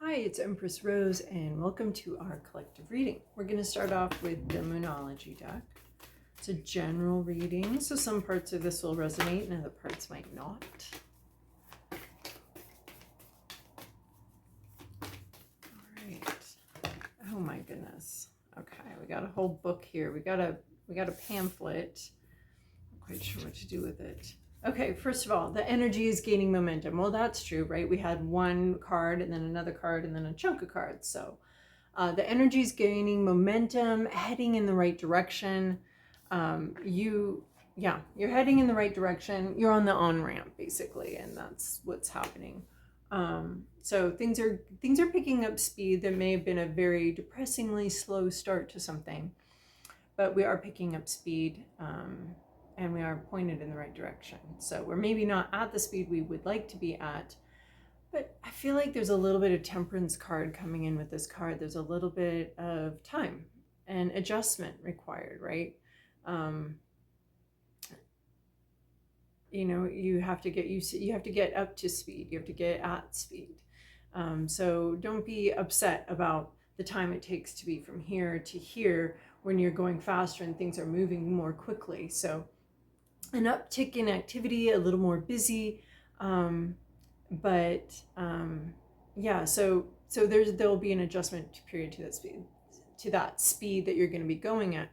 Hi, it's Empress Rose, and welcome to our collective reading. We're going to start off with the Moonology deck. It's a general reading, so some parts of this will resonate and other parts might not. All right. Oh my goodness. Okay, we got a whole book here. We got a pamphlet. I'm not quite sure what to do with it. Okay, first of all, the energy is gaining momentum. Well, that's true, right? We had one card and then another card and then a chunk of cards. So the energy is gaining momentum, heading in the right direction. You're heading in the right direction. You're on the on-ramp, basically, and that's what's happening. So things are picking up speed. There may have been a very depressingly slow start to something, but we are picking up speed. And we are pointed in the right direction. So we're maybe not at the speed we would like to be at, but I feel like there's a little bit of temperance card coming in with this card. There's a little bit of time and adjustment required, right? You have to get used to, you have to get up to speed. You have to get at speed. So don't be upset about the time it takes to be from here to here when you're going faster and things are moving more quickly. So an uptick in activity, a little more busy, so there'll be an adjustment period to that speed that you're going to be going at.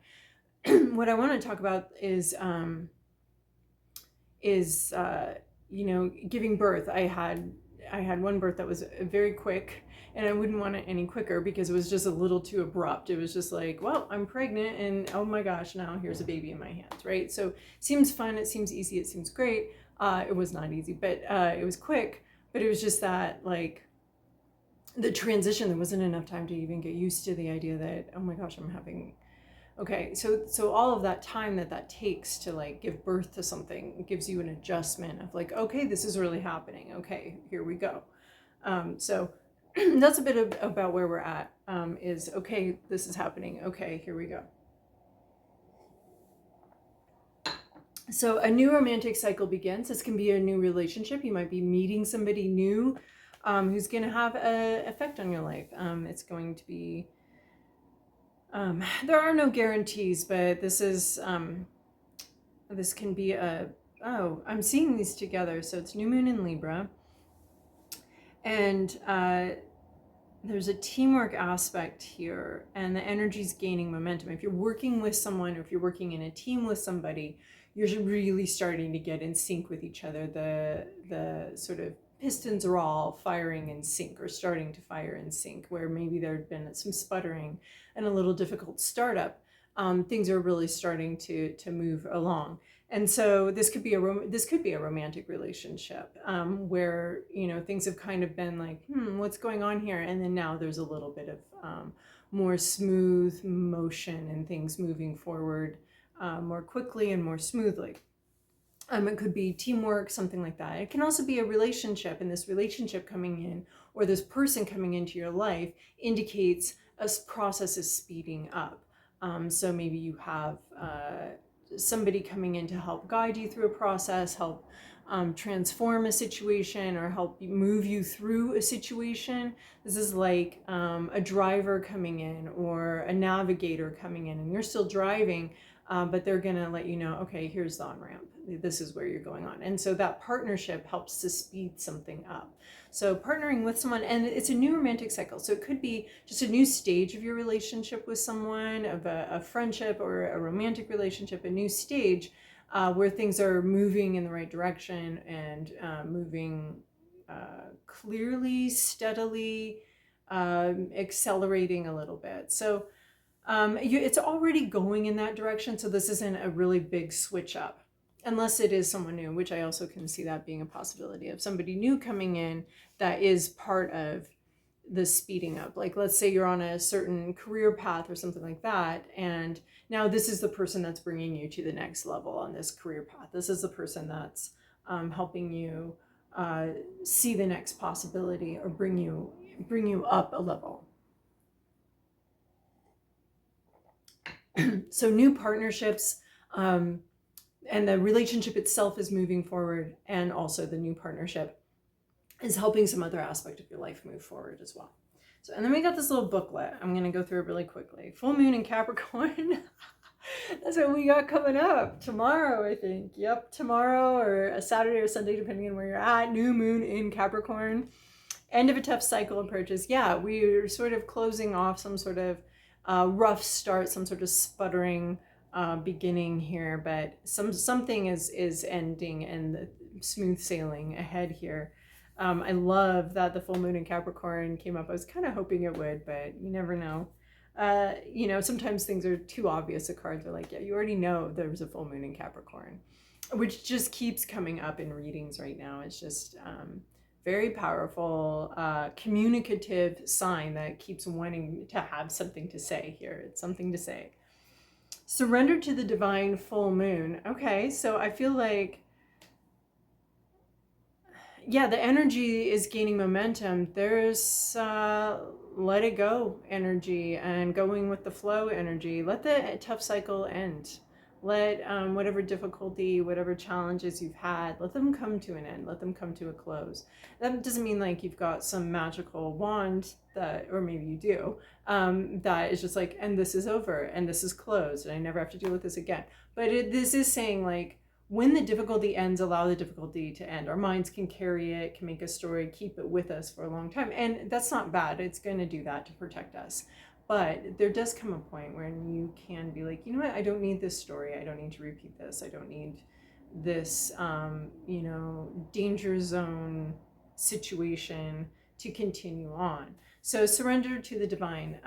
What I want to talk about is giving birth. I had one birth that was very quick, and I wouldn't want it any quicker because it was just a little too abrupt. It was just like, well, I'm pregnant and oh my gosh, now here's a baby in my hands, right? So it seems fun, it seems easy, it seems great. It was not easy, but it was quick, but it was just that, like, the transition, there wasn't enough time to even get used to the idea that, oh my gosh, I'm having, okay, so all of that time that takes to like give birth to something gives you an adjustment of like, okay, this is really happening. Okay, here we go. So that's a bit about where we're at, is, okay, this is happening. Okay, here we go. So a new romantic cycle begins. This can be a new relationship. You might be meeting somebody new who's going to have an effect on your life. It's going to be, there are no guarantees, but this can be I'm seeing these together. So it's new moon in Libra. And there's a teamwork aspect here, and the energy's gaining momentum. If you're working with someone, or if you're working in a team with somebody, you're really starting to get in sync with each other. The sort of pistons are all firing in sync, or starting to fire in sync, where maybe there had been some sputtering and a little difficult startup. Things are really starting to move along. And so this could be a romantic relationship, where things have kind of been like, what's going on here? And then now there's a little bit of more smooth motion and things moving forward more quickly and more smoothly. It could be teamwork, something like that. It can also be a relationship, and this relationship coming in, or this person coming into your life, indicates a process is speeding up. So maybe you have somebody coming in to help guide you through a process, help transform a situation, or help move you through a situation. This is like a driver coming in, or a navigator coming in, and you're still driving, but they're going to let you know, okay, here's the on-ramp. This is where you're going on. And so that partnership helps to speed something up. So partnering with someone, and it's a new romantic cycle. So it could be just a new stage of your relationship with someone, of a friendship or a romantic relationship, a new stage where things are moving in the right direction and moving clearly, steadily, accelerating a little bit. So it's already going in that direction. So this isn't a really big switch up. Unless it is someone new, which I also can see that being a possibility of somebody new coming in that is part of the speeding up. Like, let's say you're on a certain career path or something like that, and now this is the person that's bringing you to the next level on this career path. This is the person that's helping you see the next possibility, or bring you up a level. So new partnerships, and the relationship itself is moving forward, and also the new partnership is helping some other aspect of your life move forward as well. So, and then we got this little booklet. I'm going to go through it really quickly. Full moon in Capricorn. That's what we got coming up tomorrow, I think. Yep, tomorrow or a Saturday or Sunday, depending on where you're at. New moon in Capricorn. End of a tough cycle approaches. Yeah, we're sort of closing off some sort of rough start, some sort of sputtering beginning here, but something is ending and the smooth sailing ahead here. I love that the full moon in Capricorn came up. I was kind of hoping it would, but you never know. You know, sometimes things are too obvious. The cards are like, yeah, you already know there's a full moon in Capricorn, which just keeps coming up in readings right now. It's just very powerful, communicative sign that keeps wanting to have something to say here. It's something to say. Surrender to the divine full moon. Okay, so I feel like, yeah, the energy is gaining momentum. There's let it go energy and going with the flow energy. Let the tough cycle end. Let whatever difficulty, whatever challenges you've had, let them come to an end. Let them come to a close. That doesn't mean like you've got some magical wand that, or maybe you do, that is just like, and this is over, and this is closed, and I never have to deal with this again. But this is saying like, when the difficulty ends, allow the difficulty to end. Our minds can carry it, can make a story, keep it with us for a long time. And that's not bad. It's going to do that to protect us. But there does come a point when you can be like, you know what? I don't need this story. I don't need to repeat this. I don't need this, you know, danger zone situation to continue on. So surrender to the divine.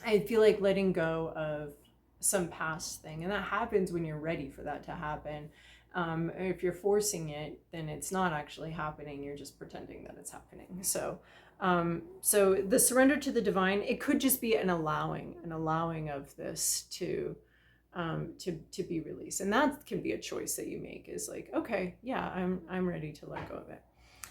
I feel like letting go of some past thing, and that happens when you're ready for that to happen. If you're forcing it, then it's not actually happening. You're just pretending that it's happening. So the surrender to the divine, it could just be an allowing of this to be released, and that can be a choice that you make. Is like, okay, yeah, I'm ready to let go of it.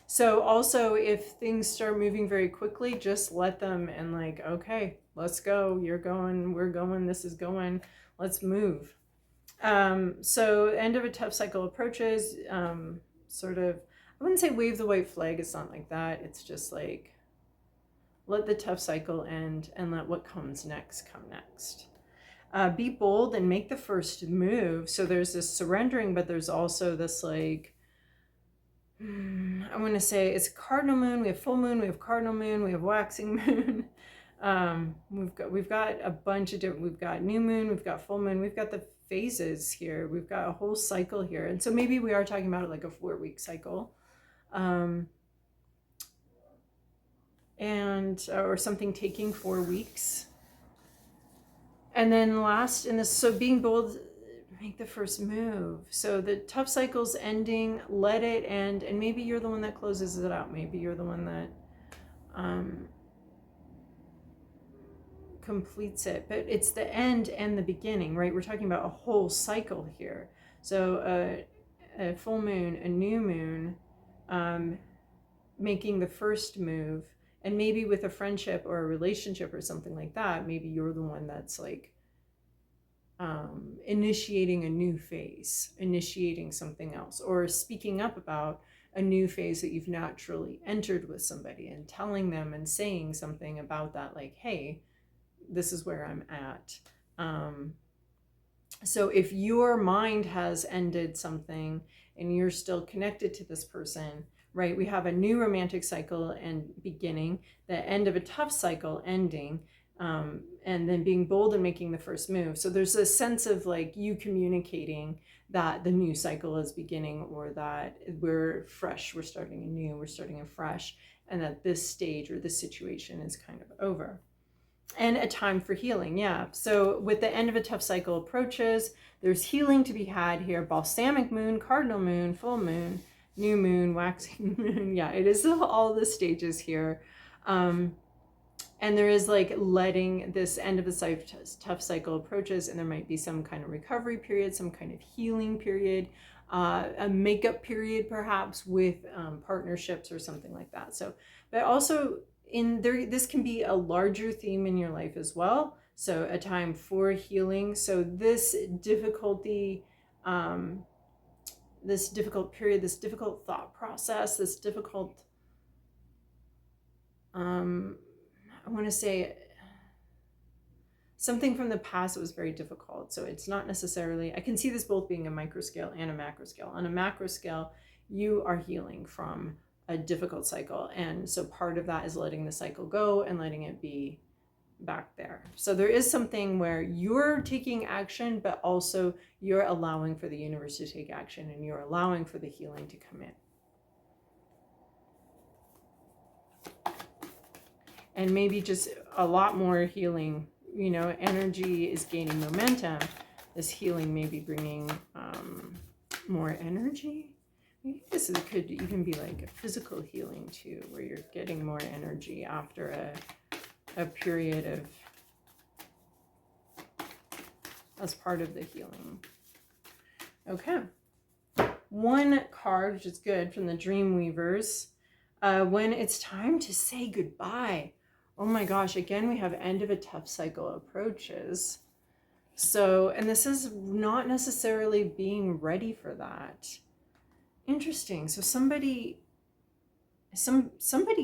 So also, if things start moving very quickly, just let them, and like, okay, let's go. You're going, we're going, this is going, let's move. So end of a tough cycle approaches, sort of, I wouldn't say wave the white flag. It's not like that. It's just like, let the tough cycle end and let what comes next come next. Be bold and make the first move. So there's this surrendering, but there's also this like, I want to say it's cardinal moon. We have full moon. We have cardinal moon. We have waxing moon. We've got a bunch of different. We've got new moon. We've got full moon. We've got the phases here. We've got a whole cycle here, and so maybe we are talking about it like a 4-week cycle, and or something taking 4 weeks. And then last in this, so being bold. Make the first move. So the tough cycle's ending, let it end, and maybe you're the one that closes it out. Maybe you're the one that completes it. But it's the end and the beginning, right? We're talking about a whole cycle here. So a full moon, a new moon, making the first move, and maybe with a friendship or a relationship or something like that, maybe you're the one that's like initiating a new phase, initiating something else, or speaking up about a new phase that you've naturally entered with somebody and telling them and saying something about that, like, hey, this is where I'm at. So if your mind has ended something and you're still connected to this person, right? We have a new romantic cycle and beginning, the end of a tough cycle ending, and then being bold and making the first move. So there's a sense of like you communicating that the new cycle is beginning, or that we're fresh, we're starting anew, we're starting afresh, and that this stage or this situation is kind of over. And a time for healing, yeah. So with the end of a tough cycle approaches, there's healing to be had here. Balsamic moon, cardinal moon, full moon, new moon, waxing moon. Yeah, it is all the stages here. And there is like letting this end of the tough cycle approaches, and there might be some kind of recovery period, some kind of healing period, a makeup period perhaps with partnerships or something like that. So, but also in there, this can be a larger theme in your life as well. So a time for healing. So this difficulty, this difficult period, this difficult thought process, this difficult I want to say something from the past that was very difficult. So it's not necessarily, I can see this both being a micro scale and a macro scale. On a macro scale, you are healing from a difficult cycle. And so part of that is letting the cycle go and letting it be back there. So there is something where you're taking action, but also you're allowing for the universe to take action, and you're allowing for the healing to come in. And maybe just a lot more healing, you know, energy is gaining momentum. This healing may be bringing more energy. Maybe this could even be like a physical healing too, where you're getting more energy after a period of, as part of the healing. Okay. One card, which is good, from the Dream Weavers. When it's time to say goodbye. Oh my gosh, again, we have end of a tough cycle approaches. So, and this is not necessarily being ready for that. Interesting. So somebody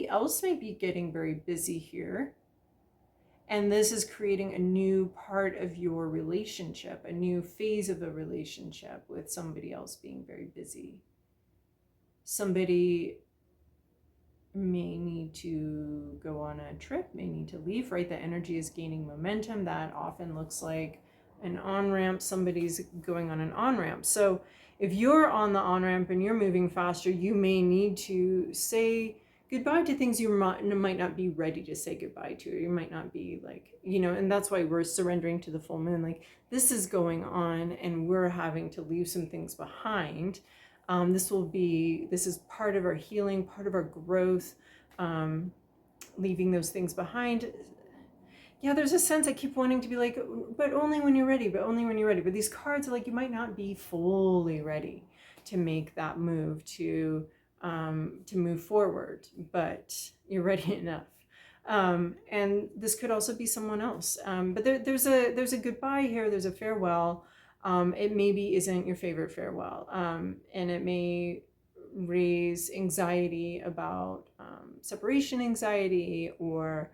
else may be getting very busy here. And this is creating a new part of your relationship, a new phase of the relationship with somebody else being very busy. Somebody may need to go on a trip, may need to leave, right? The energy is gaining momentum. That often looks like an on-ramp. Somebody's going on an on-ramp. So if you're on the on-ramp and you're moving faster, you may need to say goodbye to things you might not be ready to say goodbye to. You might not be like, you know, and that's why we're surrendering to the full moon. Like, this is going on and we're having to leave some things behind. This is part of our healing, part of our growth, leaving those things behind. Yeah, there's a sense I keep wanting to be like, but only when you're ready, but only when you're ready. But these cards are like, you might not be fully ready to make that move, to move forward, but you're ready enough. And this could also be someone else. But there's a goodbye here. There's a farewell. It maybe isn't your favorite farewell. And it may raise anxiety about separation anxiety or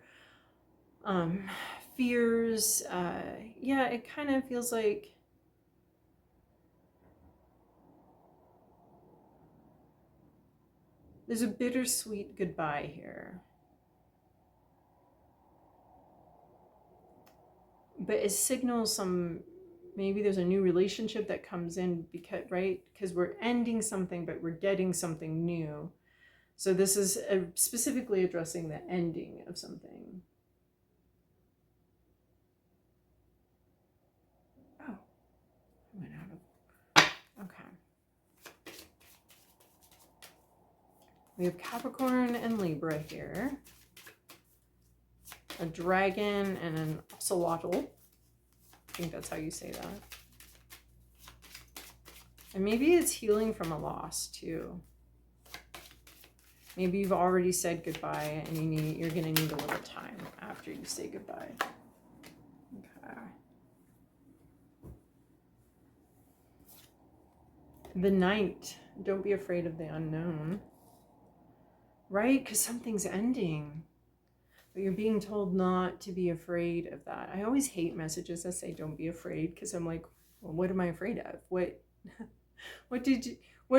fears. Yeah, it kind of feels like there's a bittersweet goodbye here. But it signals maybe there's a new relationship that comes in because, right? Because we're ending something, but we're getting something new. So this is specifically addressing the ending of something. Oh, I went out of, okay. We have Capricorn and Libra here. A dragon and an ocelotl. I think that's how you say that. And maybe it's healing from a loss too. Maybe you've already said goodbye and you're going to need a little time after you say goodbye. Okay. The Knight. Don't be afraid of the unknown. Right? Because something's ending. But you're being told not to be afraid of that. I always hate messages that say don't be afraid, because I'm like, well, what am I afraid of? What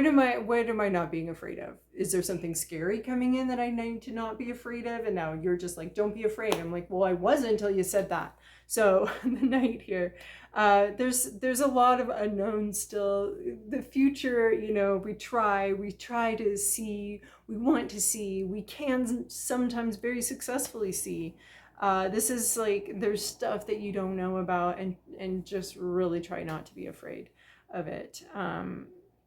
am I not being afraid of? Is there something scary coming in that I need to not be afraid of? And now you're just like, don't be afraid. I'm like, well, I wasn't until you said that. So the Knight here, there's a lot of unknown still. The future, you know, we try to see, we want to see, we can sometimes very successfully see. This is like, there's stuff that you don't know about, and just really try not to be afraid of it.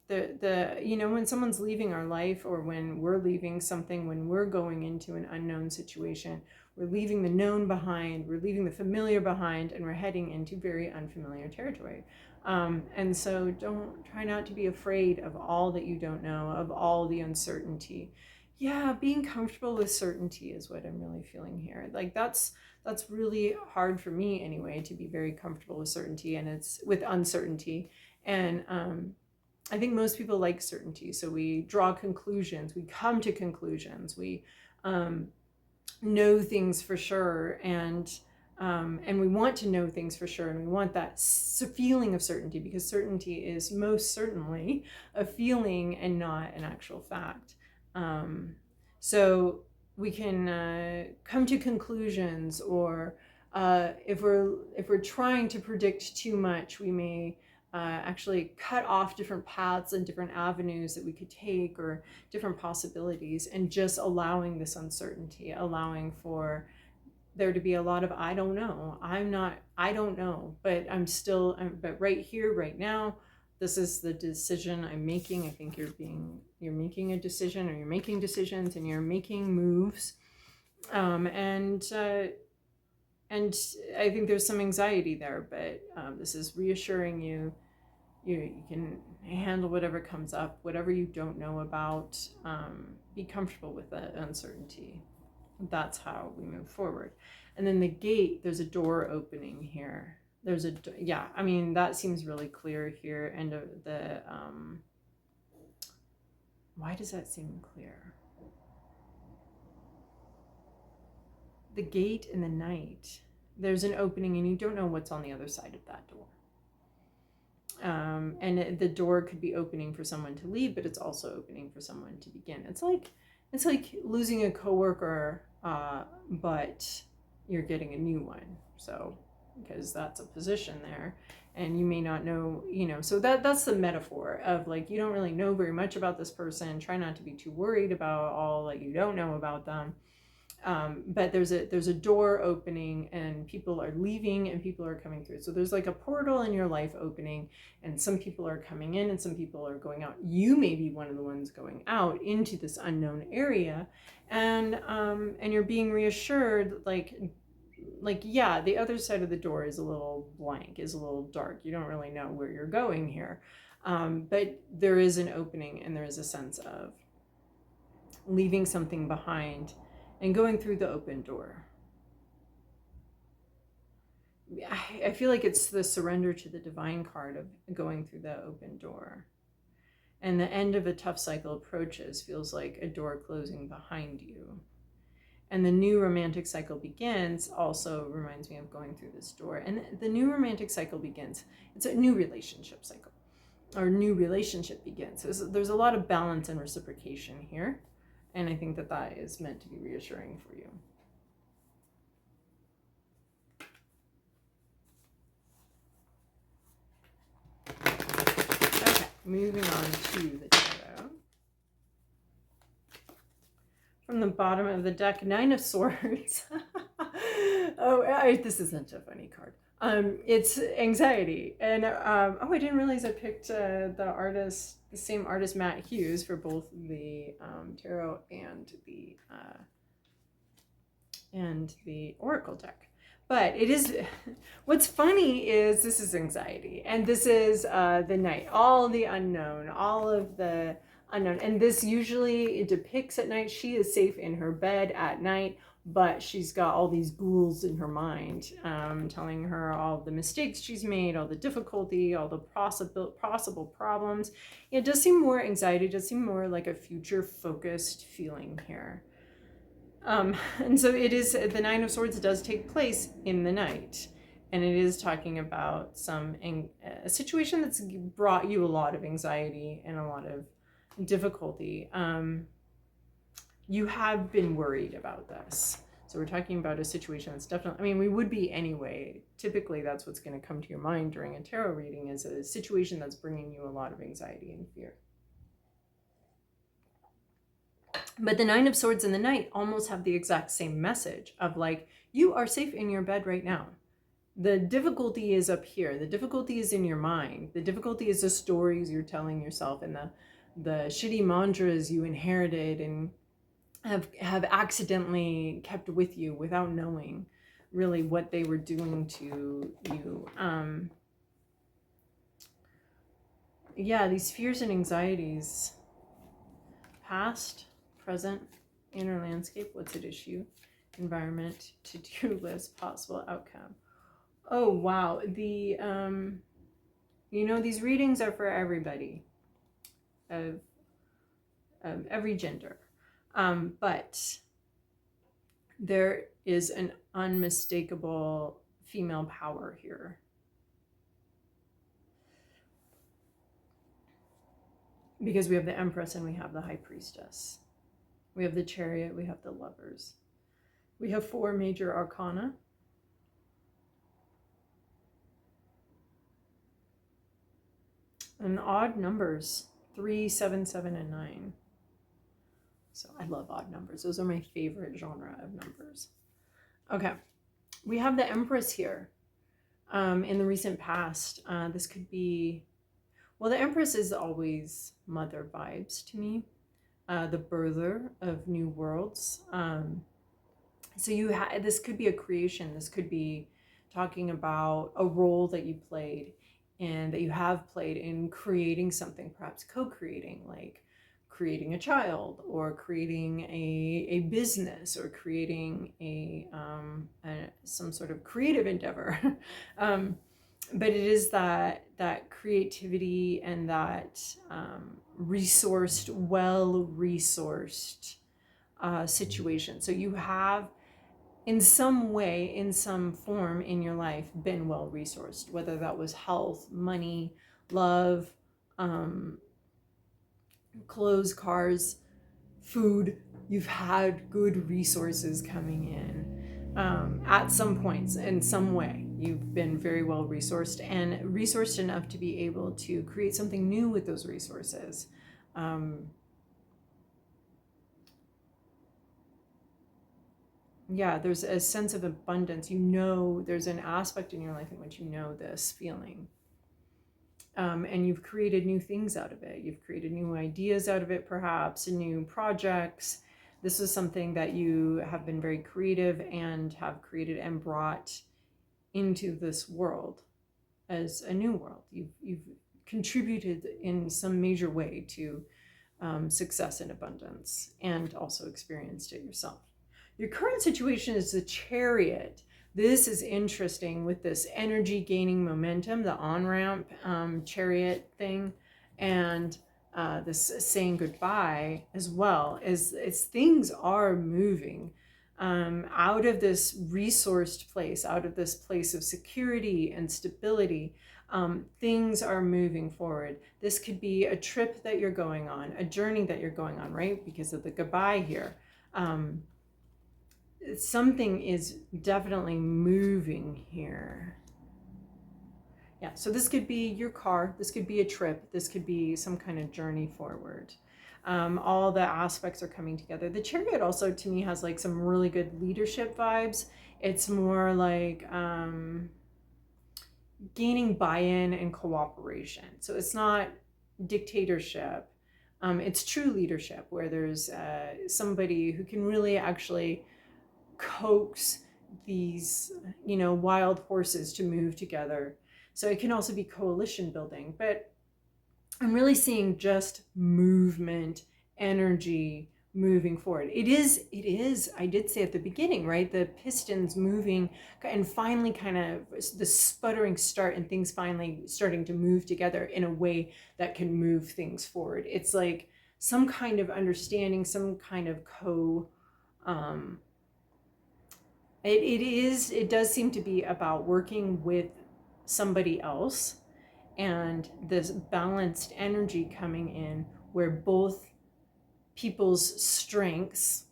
You know, when someone's leaving our life, or when we're leaving something, when we're going into an unknown situation, we're leaving the known behind, we're leaving the familiar behind, and we're heading into very unfamiliar territory. And so try not to be afraid of all that you don't know, of all the uncertainty. Yeah, being comfortable with certainty is what I'm really feeling here. Like that's really hard for me anyway, to be very comfortable with certainty, and it's with uncertainty. And I think most people like certainty. So we draw conclusions, we come to conclusions, we know things for sure, and we want to know things for sure, and we want that feeling of certainty, because certainty is most certainly a feeling and not an actual fact. So we can come to conclusions, or if we're trying to predict too much, we may actually cut off different paths and different avenues that we could take, or different possibilities, and just allowing this uncertainty, allowing for there to be a lot of I don't know. I don't know, but but right here, right now, this is the decision I'm making. I think you're making a decision, or you're making decisions, and you're making moves. And I think there's some anxiety there, but this is reassuring you. You can handle whatever comes up, whatever you don't know about. Be comfortable with that uncertainty. That's how we move forward. And then the gate, there's a door opening here. Yeah, I mean, that seems really clear here. And why does that seem clear? The gate in the night, there's an opening, and you don't know what's on the other side of that door. And the door could be opening for someone to leave, but it's also opening for someone to begin. It's like losing a coworker, but you're getting a new one. So, because that's a position there, and you may not know, so that's the metaphor of like, you don't really know very much about this person. Try not to be too worried about all that you don't know about them. But there's a door opening, and people are leaving and people are coming through. So there's like a portal in your life opening, and some people are coming in and some people are going out. You may be one of the ones going out into this unknown area, and you're being reassured, like yeah, the other side of the door is a little blank, is a little dark. You don't really know where you're going here, but there is an opening, and there is a sense of leaving something behind and going through the open door. I feel like it's the surrender to the divine card of going through the open door. And the end of a tough cycle approaches, feels like a door closing behind you. And the new romantic cycle begins, also reminds me of going through this door. And the new romantic cycle begins. It's a new relationship cycle, or new relationship begins. There's a lot of balance and reciprocation here. And I think that is meant to be reassuring for you. Okay, moving on to the tarot. From the bottom of the deck, Nine of Swords. This isn't a funny card. It's anxiety. And I didn't realize I picked the same artist, Matt Hughes, for both the tarot and the oracle deck. But it is, what's funny is this is anxiety, and this is the night, all the unknown, all of the unknown. And this usually depicts at night. She is safe in her bed at night, but she's got all these ghouls in her mind, telling her all the mistakes she's made, all the difficulty, all the possible problems. It does seem more anxiety, it does seem more like a future focused feeling here. And so it is, the Nine of Swords does take place in the night, and it is talking about a situation that's brought you a lot of anxiety and a lot of difficulty. You have been worried about this. So we're talking about a situation that's definitely, we would be anyway. Typically, that's what's going to come to your mind during a tarot reading, is a situation that's bringing you a lot of anxiety and fear. But the Nine of Swords in the night almost have the exact same message of like, you are safe in your bed right now. The difficulty is up here. The difficulty is in your mind. The difficulty is the stories you're telling yourself, and the shitty mantras you inherited and have accidentally kept with you without knowing really what they were doing to you. These fears and anxieties, past, present, inner landscape, what's at issue, environment, to-do list, possible outcome. Oh, wow. These readings are for everybody of every gender. But there is an unmistakable female power here. Because we have the Empress and we have the High Priestess. We have the Chariot, we have the Lovers. We have 4 major arcana. And odd numbers, 3, 7, 7, and 9. So I love odd numbers. Those are my favorite genre of numbers. Okay, we have the Empress here. In the recent past, this could be, well, the Empress is always mother vibes to me, the birther of new worlds. So this could be a creation. This could be talking about a role that you played and that you have played in creating something, perhaps co-creating, like creating a child or creating a business or creating some sort of creative endeavor. But it is that creativity and that well-resourced situation. So you have, in some way, in some form in your life, been well-resourced, whether that was health, money, love, clothes, cars, food. You've had good resources coming in at some points in some way. You've been very well resourced and resourced enough to be able to create something new with those resources. Yeah, there's a sense of abundance. There's an aspect in your life in which this feeling. And you've created new things out of it. You've created new ideas out of it, perhaps, new projects. This is something that you have been very creative and have created and brought into this world as a new world. You've contributed in some major way to success and abundance, and also experienced it yourself. Your current situation is the Chariot. This is interesting with this energy gaining momentum, the on-ramp chariot thing, and this saying goodbye as well, as things are moving out of this resourced place, out of this place of security and stability. Things are moving forward. This could be a trip that you're going on, a journey that you're going on, right? Because of the goodbye here. Something is definitely moving here. Yeah, so this could be your car, this could be a trip, this could be some kind of journey forward. All the aspects are coming together. The Chariot also, to me, has like some really good leadership vibes. It's more like gaining buy-in and cooperation. So it's not dictatorship. It's true leadership, where there's somebody who can really actually coax these wild horses to move together. So it can also be coalition building, but I'm really seeing just movement, energy moving forward. It is, I did say at the beginning, right, the pistons moving and finally kind of the sputtering start and things finally starting to move together in a way that can move things forward. It's like some kind of understanding, some kind of it does seem to be about working with somebody else, and this balanced energy coming in where both people's strengths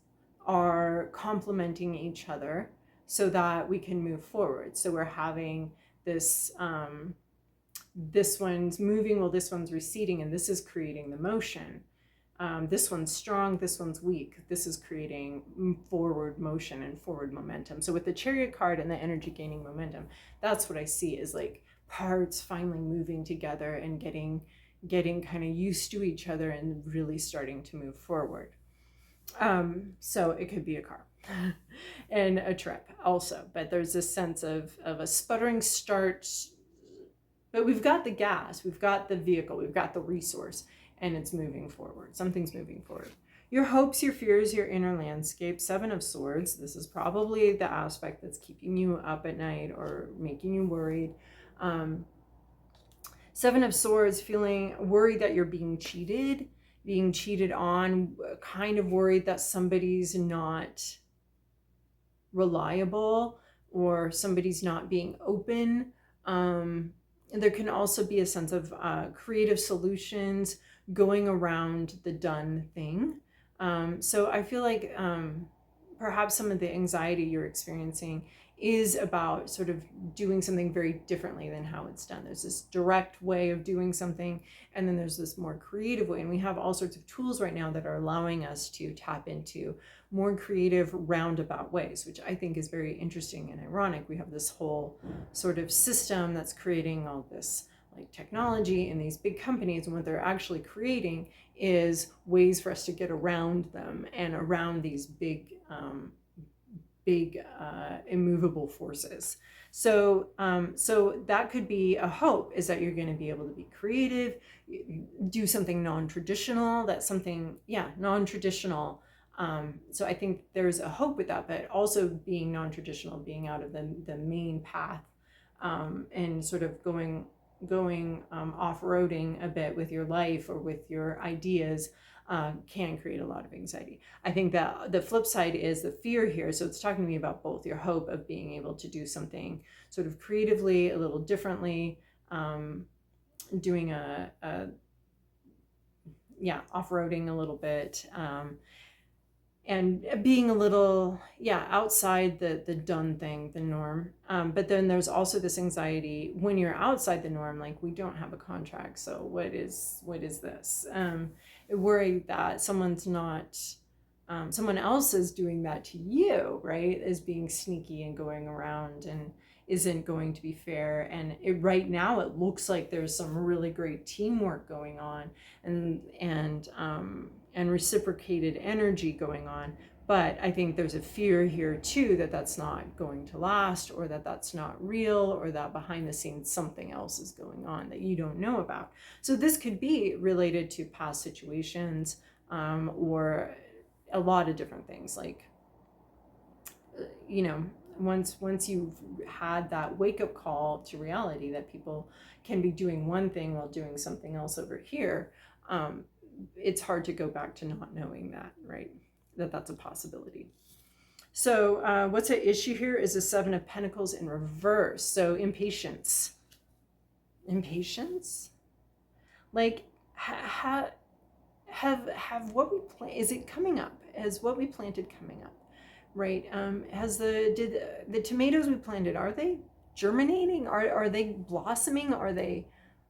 are complementing each other so that we can move forward. So we're having this, this one's moving while this one's receding, and this is creating the motion. This one's strong, this one's weak. This is creating forward motion and forward momentum. So with the Chariot card and the energy gaining momentum, that's what I see is like parts finally moving together and getting kind of used to each other and really starting to move forward. So it could be a car and a trip also, but there's this sense of a sputtering start, but we've got the gas, we've got the vehicle, we've got the resource, and it's moving forward. Something's moving forward. Your hopes, your fears, your inner landscape. 7 of Swords. This is probably the aspect that's keeping you up at night or making you worried. 7 of Swords, feeling worried that you're being cheated on, kind of worried that somebody's not reliable, or somebody's not being open. There can also be a sense of creative solutions going around the done thing. So I feel like perhaps some of the anxiety you're experiencing is about sort of doing something very differently than how it's done. There's this direct way of doing something, and then there's this more creative way. And we have all sorts of tools right now that are allowing us to tap into more creative roundabout ways, which I think is very interesting and ironic. We have this whole sort of system that's creating all this like technology in these big companies, and what they're actually creating is ways for us to get around them and around these big immovable forces. So that could be a hope, is that you're going to be able to be creative, do something non-traditional. That's something, non-traditional. So I think there's a hope with that, but also being non-traditional, being out of the main path, and sort of going off-roading a bit with your life or with your ideas, can create a lot of anxiety. I think that the flip side is the fear here. So it's talking to me about both your hope of being able to do something sort of creatively, a little differently, doing off-roading a little bit, and being a little, outside the done thing, the norm. But then there's also this anxiety when you're outside the norm, like, we don't have a contract, so what is this? Worry that someone else is doing that to you, right? Is being sneaky and going around and isn't going to be fair. And right now it looks like there's some really great teamwork going on, and reciprocated energy going on. But I think there's a fear here too that that's not going to last, or that that's not real, or that behind the scenes something else is going on that you don't know about. So this could be related to past situations, or a lot of different things. Like, once you've had that wake-up call to reality that people can be doing one thing while doing something else over here, it's hard to go back to not knowing that, right? That's a possibility. So what's at issue here is the Seven of Pentacles in reverse. So impatience. Like, have what we plant, is it coming up? Is what we planted coming up, right? Did the tomatoes we planted, are they germinating? Are they blossoming? Are they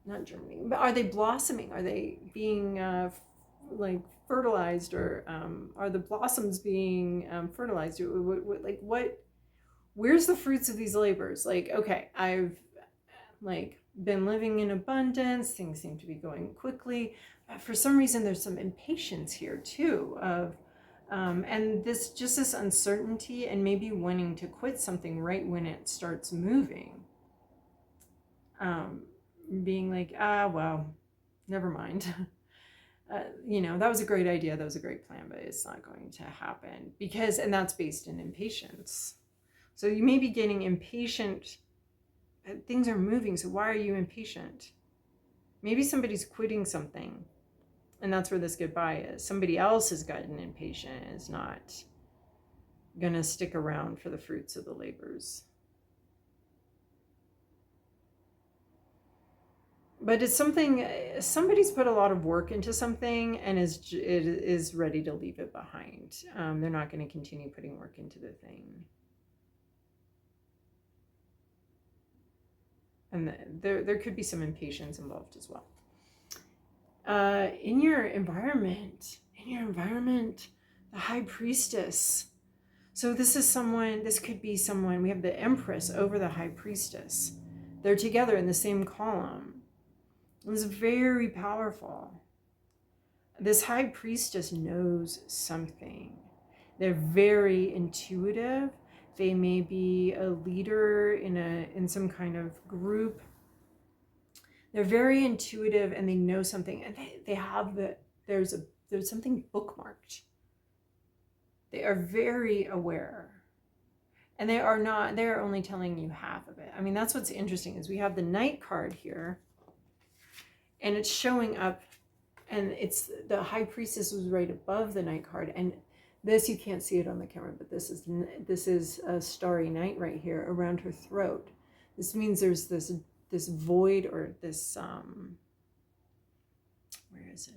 not germinating, but are they blossoming? Are they being like fertilized, or are the blossoms being fertilized? Where's the fruits of these labors? Like, okay, I've been living in abundance, things seem to be going quickly. For some reason there's some impatience here too, of and this uncertainty, and maybe wanting to quit something right when it starts moving. Being like, well, never mind. That was a great idea, that was a great plan, but it's not going to happen, and that's based in impatience. So you may be getting impatient. Things are moving, so why are you impatient? Maybe somebody's quitting something, and that's where this goodbye is. Somebody else has gotten impatient and is not gonna stick around for the fruits of the labors. But it's something, somebody's put a lot of work into something and is ready to leave it behind. They're not going to continue putting work into the thing. And there could be some impatience involved as well. In your environment, the High Priestess. So this could be someone, we have the Empress over the High Priestess. They're together in the same column. It was very powerful. This High Priestess knows something. They're very intuitive. They may be a leader in some kind of group. They're very intuitive, and they know something, and they have there's something bookmarked. They are very aware. And they're only telling you half of it. I mean, that's what's interesting, is we have the Knight card here, and it's showing up, and it's the High Priestess was right above the Knight card, and This, you can't see it on the camera, but this is a starry night right here around her throat. This means there's this void, or this where is it?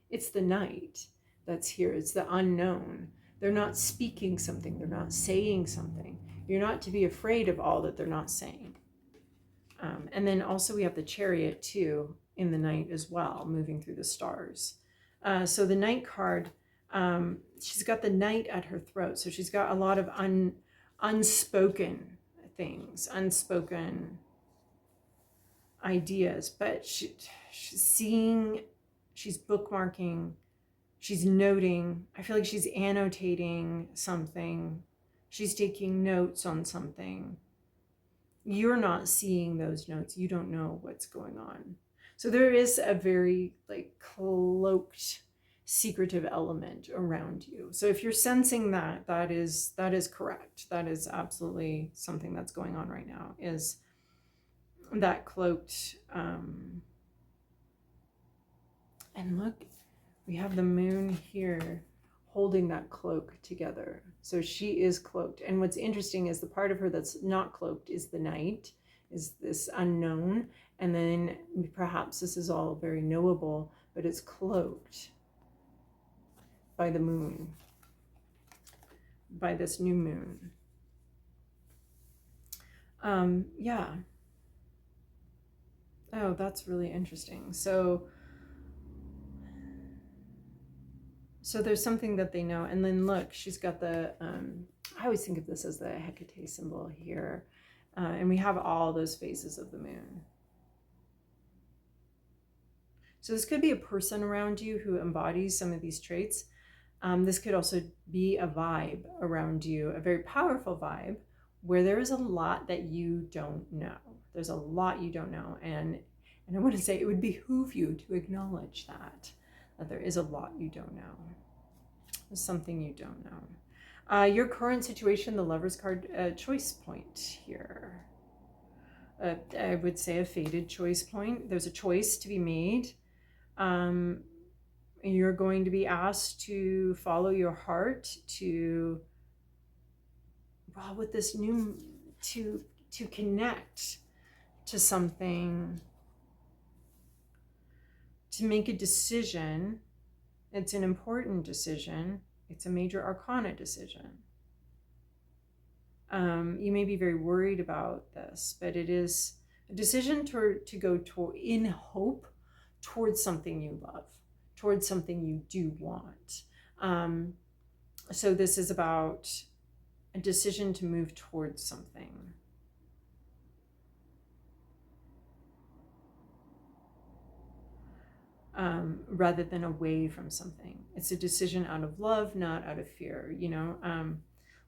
It's the night that's here. It's the unknown. They're not speaking something. They're not saying something. You're not to be afraid of all that they're not saying. And then also we have the Chariot too in the night as well, moving through the stars. So the Night card, she's got the night at her throat. So she's got a lot of unspoken things, unspoken ideas, but she's seeing, she's bookmarking, she's noting. I feel like she's annotating something. She's taking notes on something. You're not seeing those notes. You don't know what's going on. So there is a very like cloaked, secretive element around you. So if you're sensing that, that is correct. That is absolutely something that's going on right now, is that cloaked. And look, we have the moon here holding that cloak together. So she is cloaked. And what's interesting is the part of her that's not cloaked is the night, is this unknown. And then perhaps this is all very knowable, but it's cloaked by the moon, by this new moon. Yeah. Oh, that's really interesting. So there's something that they know. And then look, she's got the, I always think of this as the Hecate symbol here. And we have all those phases of the moon. So this could be a person around you who embodies some of these traits. This could also be a vibe around you, a very powerful vibe, where there is a lot that you don't know. There's a lot you don't know. And I want to say it would behoove you to acknowledge that there is a lot you don't know. There's something you don't know. Your current situation, the Lover's card, choice point here. I would say a fated choice point. There's a choice to be made. You're going to be asked to follow your heart, to, well, with this new, to connect to something, to make a decision. It's an important decision. It's a major arcana decision. You may be very worried about this, but it is a decision to go in hope towards something you love, towards something you do want. So this is about a decision to move towards something. Rather than away from something. It's a decision out of love, not out of fear, you know?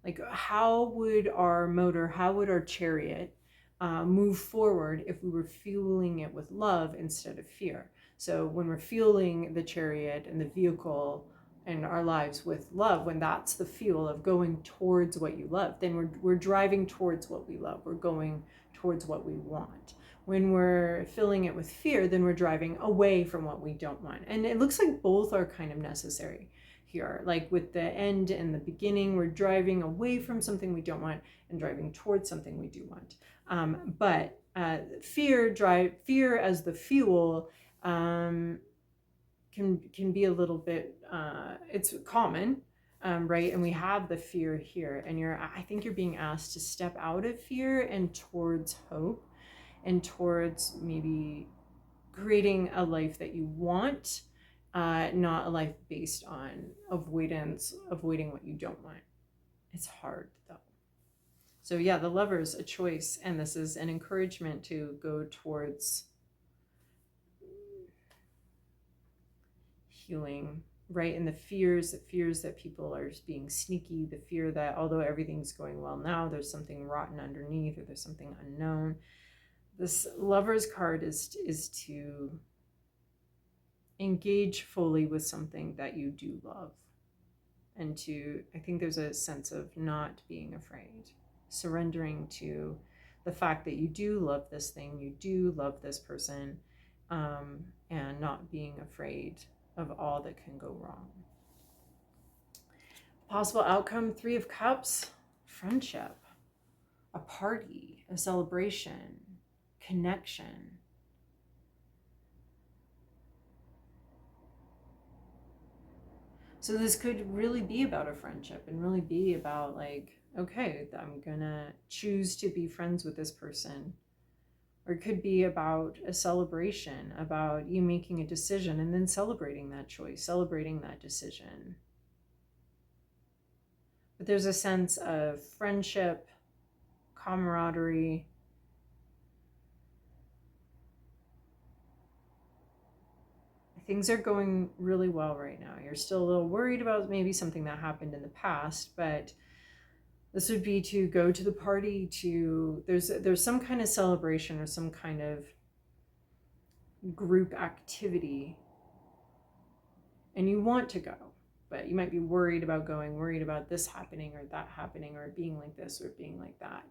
Like how would our motor, how would our chariot move forward if we were fueling it with love instead of fear? So when we're fueling the chariot and the vehicle and our lives with love, when that's the fuel of going towards what you love, then we're driving towards what we love. We're going towards what we want. When we're filling it with fear, then we're driving away from what we don't want. And it looks like both are kind of necessary here. Like with the end and the beginning, we're driving away from something we don't want and driving towards something we do want. But fear as the fuel can be a little bit, it's common, right? And we have the fear here, and I think you're being asked to step out of fear and towards hope, and towards maybe creating a life that you want, not a life based on avoidance, avoiding what you don't want. It's hard though. So yeah, the Lover's a choice, and this is an encouragement to go towards healing, right? And the fears that people are being sneaky, the fear that although everything's going well now, there's something rotten underneath, or there's something unknown. This Lover's card is to engage fully with something that you do love. And I think there's a sense of not being afraid, surrendering to the fact that you do love this thing, you do love this person, and not being afraid of all that can go wrong. Possible outcome, Three of Cups, friendship, a party, a celebration, connection. So this could really be about a friendship and really be about like, okay, I'm gonna choose to be friends with this person. Or it could be about a celebration, about you making a decision and then celebrating that choice, celebrating that decision. But there's a sense of friendship, camaraderie. Things are going really well right now. You're still a little worried about maybe something that happened in the past, but this would be to go to the party, to there's some kind of celebration or some kind of group activity, and you want to go, but you might be worried about going, worried about this happening or that happening, or it being like this or it being like that.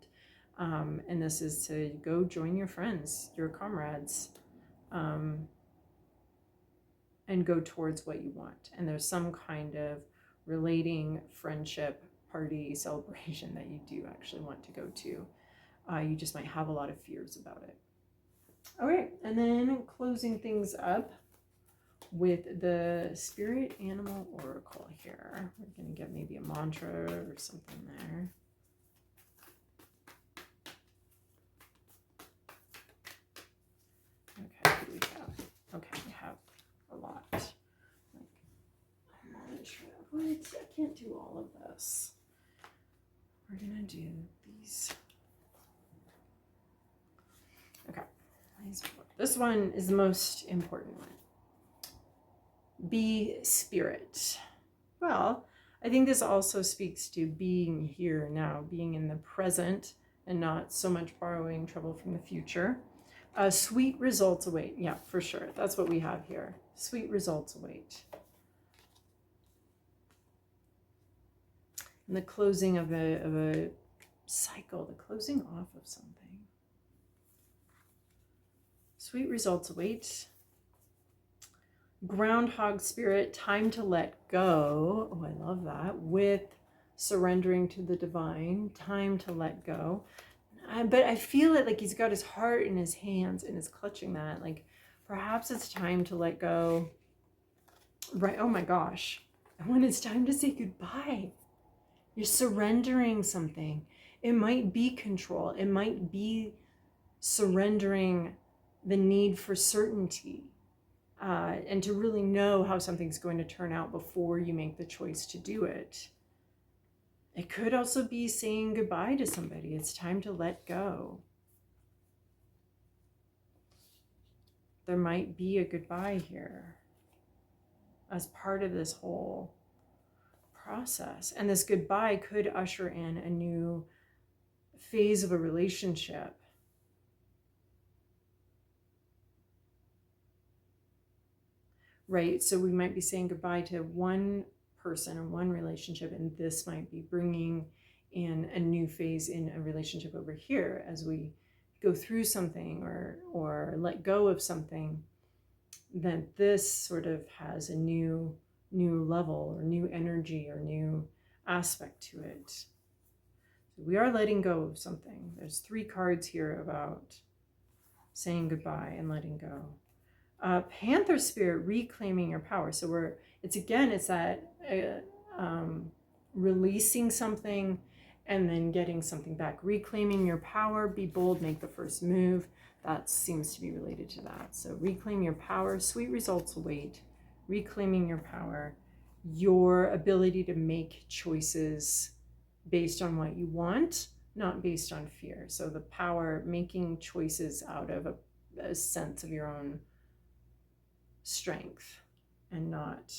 And this is to go join your friends, your comrades, and go towards what you want. And there's some kind of relating friendship, party, celebration that you do actually want to go to. You just might have a lot of fears about it. All right, and then closing things up with the Spirit Animal Oracle here. We're going to get maybe a mantra or something there. Okay, what do we have? Okay, we have a lot. Like a mantra. What? I can't do all of this. We're going to do these. Okay, this one is the most important one. Be spirit. Well, I think this also speaks to being here now, being in the present and not so much borrowing trouble from the future. Sweet results await. Yeah, for sure. That's what we have here. Sweet results await. And the closing of a cycle, the closing off of something. Sweet results await. Groundhog spirit, time to let go. Oh, I love that. With surrendering to the divine, time to let go. But I feel it like he's got his heart in his hands and is clutching that. Like perhaps it's time to let go. Right. Oh my gosh. And when it's time to say goodbye, you're surrendering something. It might be control. It might be surrendering the need for certainty. And to really know how something's going to turn out before you make the choice to do it. It could also be saying goodbye to somebody. It's time to let go. There might be a goodbye here as part of this whole process. And this goodbye could usher in a new phase of a relationship. Right? So we might be saying goodbye to one person or one relationship, and this might be bringing in a new phase in a relationship over here as we go through something or let go of something. Then this sort of has a new level or new energy or new aspect to it. So we are letting go of something. There's 3 cards here about saying goodbye and letting go. Panther spirit, reclaiming your power. So it's that releasing something and then getting something back. Reclaiming your power, be bold, make the first move. That seems to be related to that. So reclaim your power, sweet results await. Reclaiming your power, your ability to make choices based on what you want, not based on fear. So the power, making choices out of a sense of your own strength and not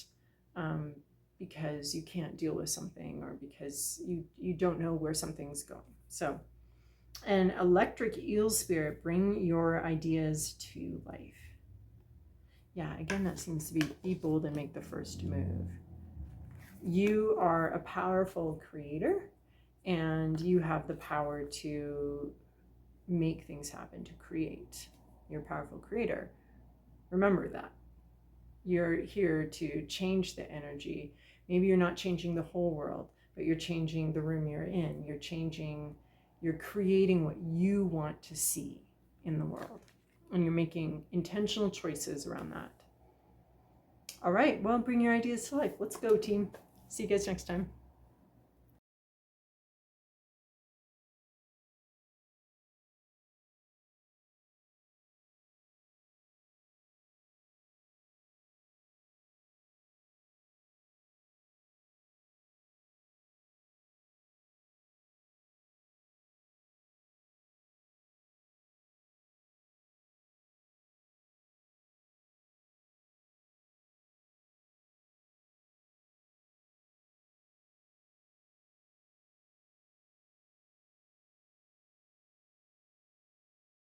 because you can't deal with something or because you don't know where something's going. So an electric eel spirit, bring your ideas to life. Yeah, again, that seems to be bold and make the first move. You are a powerful creator and you have the power to make things happen, to create. You're a powerful creator. Remember that. You're here to change the energy, Maybe you're not changing the whole world, but you're changing the room you're in. You're creating what you want to see in the world. And you're making intentional choices around that. All right, well, bring your ideas to life. Let's go, team. See you guys next time.